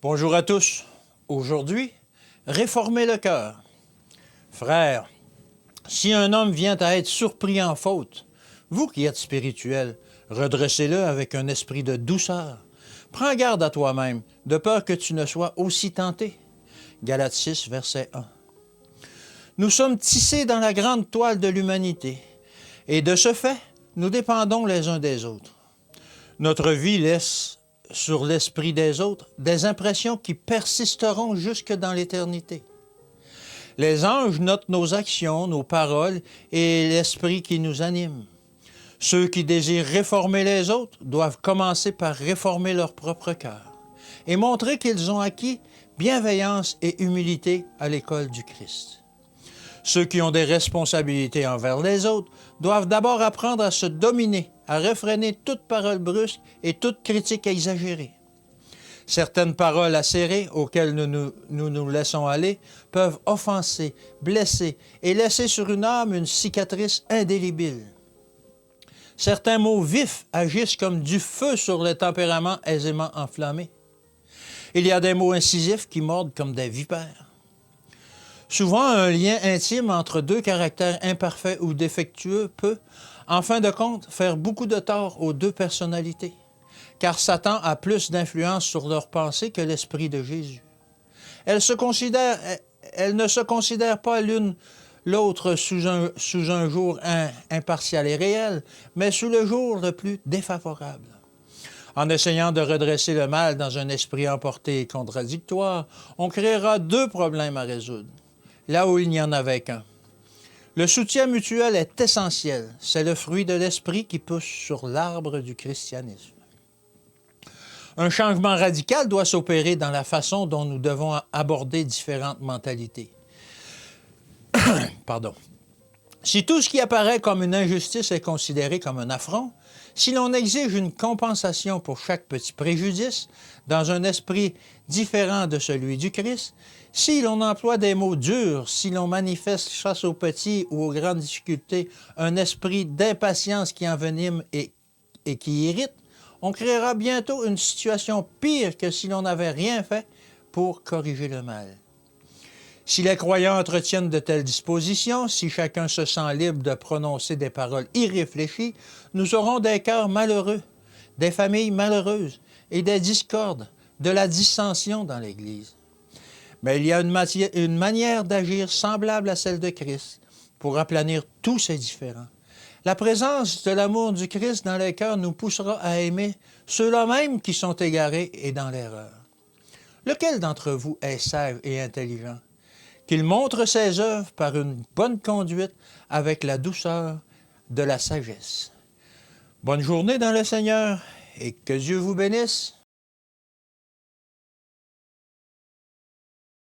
Bonjour à tous. Aujourd'hui, réformer le cœur. Frères, si un homme vient à être surpris en faute, vous qui êtes spirituels, redressez-le avec un esprit de douceur. Prends garde à toi-même, de peur que tu ne sois aussi tenté. Galates 6, verset 1. Nous sommes tissés dans la grande toile de l'humanité, et de ce fait, nous dépendons les uns des autres. Notre vie laisse sur l'esprit des autres des impressions qui persisteront jusque dans l'éternité. Les anges notent nos actions, nos paroles et l'esprit qui nous anime. Ceux qui désirent réformer les autres doivent commencer par réformer leur propre cœur et montrer qu'ils ont acquis bienveillance et humilité à l'école du Christ. Ceux qui ont des responsabilités envers les autres doivent d'abord apprendre à se dominer, à réfréner toute parole brusque et toute critique exagérée. Certaines paroles acérées auxquelles nous laissons aller peuvent offenser, blesser et laisser sur une âme une cicatrice indélébile. Certains mots vifs agissent comme du feu sur le tempérament aisément enflammé. Il y a des mots incisifs qui mordent comme des vipères. Souvent, un lien intime entre deux caractères imparfaits ou défectueux peut, en fin de compte, faire beaucoup de tort aux deux personnalités, car Satan a plus d'influence sur leurs pensées que l'Esprit de Jésus. Elles ne se considèrent pas l'une l'autre sous un jour impartial et réel, mais sous le jour le plus défavorable. En essayant de redresser le mal dans un esprit emporté et contradictoire, on créera deux problèmes à résoudre, là où il n'y en avait qu'un. Le soutien mutuel est essentiel. C'est le fruit de l'esprit qui pousse sur l'arbre du christianisme. Un changement radical doit s'opérer dans la façon dont nous devons aborder différentes mentalités. Pardon. Si tout ce qui apparaît comme une injustice est considéré comme un affront, si l'on exige une compensation pour chaque petit préjudice, dans un esprit différent de celui du Christ, si l'on emploie des mots durs, si l'on manifeste face aux petits ou aux grandes difficultés un esprit d'impatience qui envenime et qui irrite, on créera bientôt une situation pire que si l'on n'avait rien fait pour corriger le mal. Si les croyants entretiennent de telles dispositions, si chacun se sent libre de prononcer des paroles irréfléchies, nous aurons des cœurs malheureux, des familles malheureuses et des discordes, de la dissension dans l'Église. Mais il y a une manière d'agir semblable à celle de Christ pour aplanir tous ces différends. La présence de l'amour du Christ dans les cœurs nous poussera à aimer ceux-là même qui sont égarés et dans l'erreur. Lequel d'entre vous est sage et intelligent? Qu'il montre ses œuvres par une bonne conduite avec la douceur de la sagesse. Bonne journée dans le Seigneur et que Dieu vous bénisse.